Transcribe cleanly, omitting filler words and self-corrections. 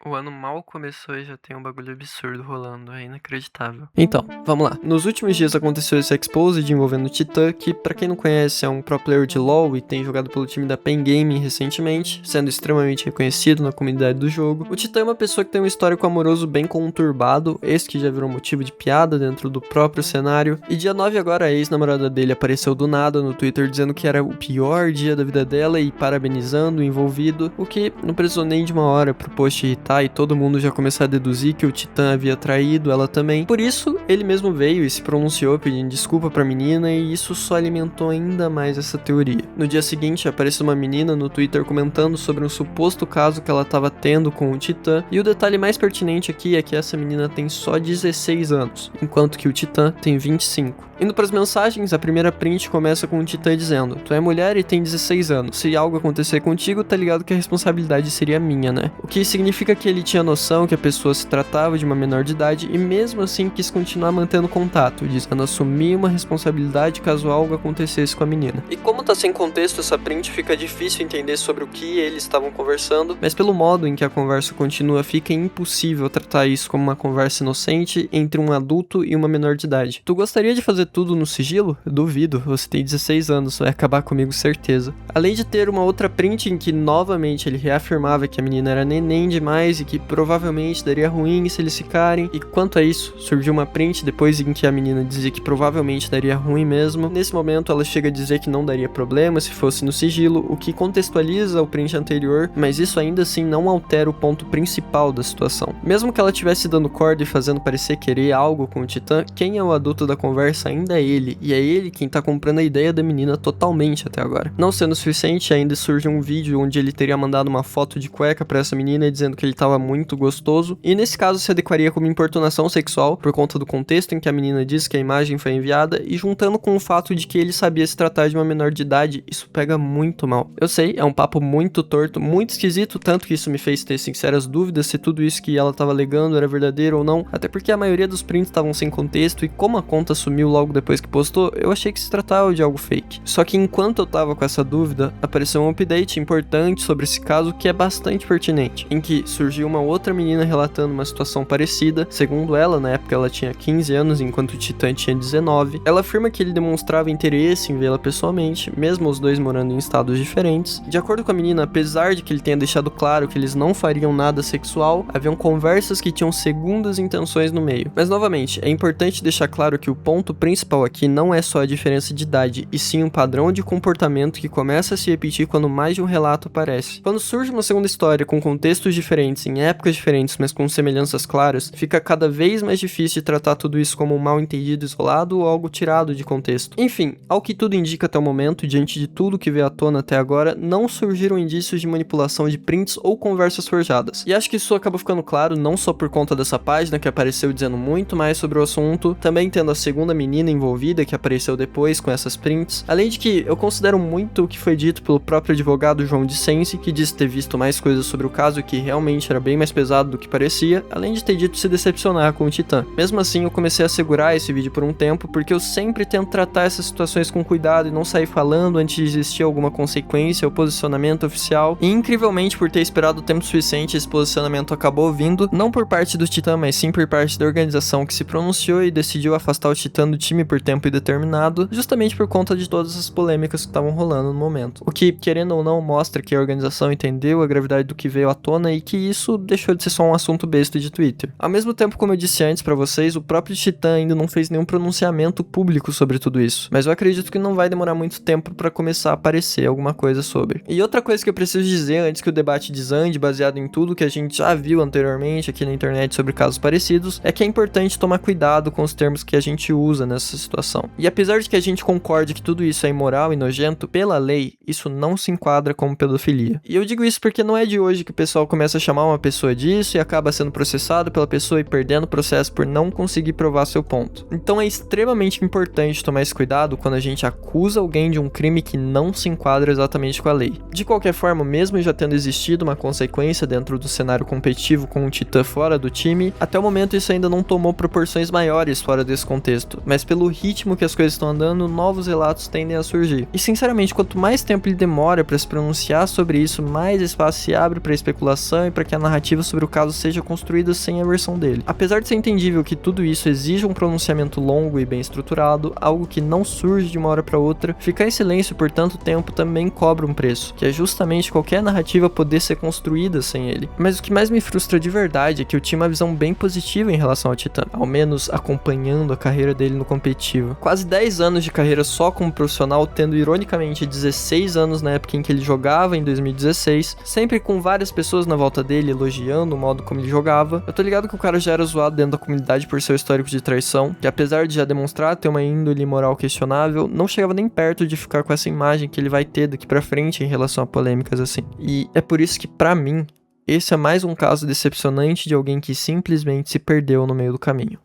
O ano mal começou e já tem um bagulho absurdo rolando, é inacreditável. Então, vamos lá. Nos últimos dias aconteceu esse Exposed envolvendo o Titã, que pra quem não conhece é um pro player de LoL e tem jogado pelo time da Pen Gaming recentemente, sendo extremamente reconhecido na comunidade do jogo. O Titã é uma pessoa que tem um histórico amoroso bem conturbado, esse que já virou motivo de piada dentro do próprio cenário, e dia 9 agora a ex-namorada dele apareceu do nada no Twitter dizendo que era o pior dia da vida dela e parabenizando o envolvido, o que não precisou nem de uma hora pro post irritar e todo mundo já começou a deduzir que o Titã havia traído ela também. Por isso, ele mesmo veio e se pronunciou pedindo desculpa pra menina e isso só alimentou ainda mais essa teoria. No dia seguinte, apareceu uma menina no Twitter comentando sobre um suposto caso que ela estava tendo com o Titã, e o detalhe mais pertinente aqui é que essa menina tem só 16 anos, enquanto que o Titã tem 25. Indo pras mensagens, a primeira print começa com o Titã dizendo: "Tu é mulher e tem 16 anos, se algo acontecer contigo, tá ligado que a responsabilidade seria minha, né?" O que significa que ele tinha noção que a pessoa se tratava de uma menor de idade e mesmo assim quis continuar mantendo contato, dizendo assumir uma responsabilidade caso algo acontecesse com a menina. E como tá sem contexto essa print, fica difícil entender sobre o que eles estavam conversando, mas pelo modo em que a conversa continua, fica impossível tratar isso como uma conversa inocente entre um adulto e uma menor de idade. Tu gostaria de fazer tudo no sigilo? Eu duvido, você tem 16 anos, vai acabar comigo certeza. Além de ter uma outra print em que novamente ele reafirmava que a menina era neném demais e que provavelmente daria ruim se eles ficarem, e quanto a isso, surgiu uma print depois em que a menina dizia que provavelmente daria ruim mesmo. Nesse momento ela chega a dizer que não daria problema se fosse no sigilo, o que contextualiza o print anterior, mas isso ainda assim não altera o ponto principal da situação. Mesmo que ela estivesse dando corda e fazendo parecer querer algo com o Titã, quem é o adulto da conversa ainda é ele, e é ele quem tá comprando a ideia da menina totalmente até agora. Não sendo o suficiente, ainda surge um vídeo onde ele teria mandado uma foto de cueca pra essa menina dizendo que ele tava muito gostoso, e nesse caso se adequaria como importunação sexual por conta do contexto em que a menina diz que a imagem foi enviada, e juntando com o fato de que ele sabia se tratar de uma menor de idade, isso pega muito mal. Eu sei, é um papo muito torto, muito esquisito, tanto que isso me fez ter sinceras dúvidas se tudo isso que ela tava alegando era verdadeiro ou não, até porque a maioria dos prints estavam sem contexto, e como a conta sumiu logo depois que postou, eu achei que se tratava de algo fake. Só que enquanto eu tava com essa dúvida, apareceu um update importante sobre esse caso que é bastante pertinente, em que surgiu uma outra menina relatando uma situação parecida. Segundo ela, na época ela tinha 15 anos, enquanto o Titã tinha 19. Ela afirma que ele demonstrava interesse em vê-la pessoalmente, mesmo os dois morando em estados diferentes. De acordo com a menina, apesar de que ele tenha deixado claro que eles não fariam nada sexual, haviam conversas que tinham segundas intenções no meio. Mas novamente, é importante deixar claro que o ponto principal aqui não é só a diferença de idade, e sim um padrão de comportamento que começa a se repetir quando mais de um relato aparece. Quando surge uma segunda história com contextos diferentes, em épocas diferentes, mas com semelhanças claras, fica cada vez mais difícil de tratar tudo isso como um mal-entendido isolado ou algo tirado de contexto. Enfim, ao que tudo indica até o momento, diante de tudo que veio à tona até agora, não surgiram indícios de manipulação de prints ou conversas forjadas. E acho que isso acabou ficando claro não só por conta dessa página que apareceu dizendo muito mais sobre o assunto, também tendo a segunda menina envolvida que apareceu depois com essas prints, além de que eu considero muito o que foi dito pelo próprio advogado João Dissense, que disse ter visto mais coisas sobre o caso que realmente era bem mais pesado do que parecia, além de ter dito se decepcionar com o Titã. Mesmo assim, eu comecei a segurar esse vídeo por um tempo, porque eu sempre tento tratar essas situações com cuidado e não sair falando antes de existir alguma consequência ou posicionamento oficial, e incrivelmente por ter esperado o tempo suficiente, esse posicionamento acabou vindo, não por parte do Titã, mas sim por parte da organização que se pronunciou e decidiu afastar o Titã do time por tempo indeterminado, justamente por conta de todas as polêmicas que estavam rolando no momento. O que, querendo ou não, mostra que a organização entendeu a gravidade do que veio à tona e que isso deixou de ser só um assunto besta de Twitter. Ao mesmo tempo, como eu disse antes pra vocês, o próprio Titã ainda não fez nenhum pronunciamento público sobre tudo isso, mas eu acredito que não vai demorar muito tempo pra começar a aparecer alguma coisa sobre. E outra coisa que eu preciso dizer antes que o debate desande, baseado em tudo que a gente já viu anteriormente aqui na internet sobre casos parecidos, é que é importante tomar cuidado com os termos que a gente usa nessa situação. E apesar de que a gente concorde que tudo isso é imoral e nojento, pela lei, isso não se enquadra como pedofilia. E eu digo isso porque não é de hoje que o pessoal começa a chamar uma pessoa disso e acaba sendo processado pela pessoa e perdendo o processo por não conseguir provar seu ponto. Então é extremamente importante tomar esse cuidado quando a gente acusa alguém de um crime que não se enquadra exatamente com a lei. De qualquer forma, mesmo já tendo existido uma consequência dentro do cenário competitivo com o Titã fora do time, até o momento isso ainda não tomou proporções maiores fora desse contexto, mas pelo ritmo que as coisas estão andando, novos relatos tendem a surgir. E sinceramente, quanto mais tempo ele demora para se pronunciar sobre isso, mais espaço se abre para especulação e para que a narrativa sobre o caso seja construída sem a versão dele. Apesar de ser entendível que tudo isso exija um pronunciamento longo e bem estruturado, algo que não surge de uma hora para outra, ficar em silêncio por tanto tempo também cobra um preço, que é justamente qualquer narrativa poder ser construída sem ele. Mas o que mais me frustra de verdade é que eu tinha uma visão bem positiva em relação ao Titã, ao menos acompanhando a carreira dele no competitivo. Quase 10 anos de carreira só como profissional, tendo ironicamente 16 anos na época em que ele jogava em 2016, sempre com várias pessoas na volta dele elogiando o modo como ele jogava. Eu tô ligado que o cara já era zoado dentro da comunidade por seu histórico de traição, que apesar de já demonstrar ter uma índole moral questionável, não chegava nem perto de ficar com essa imagem que ele vai ter daqui pra frente em relação a polêmicas assim. E é por isso que, pra mim, esse é mais um caso decepcionante de alguém que simplesmente se perdeu no meio do caminho.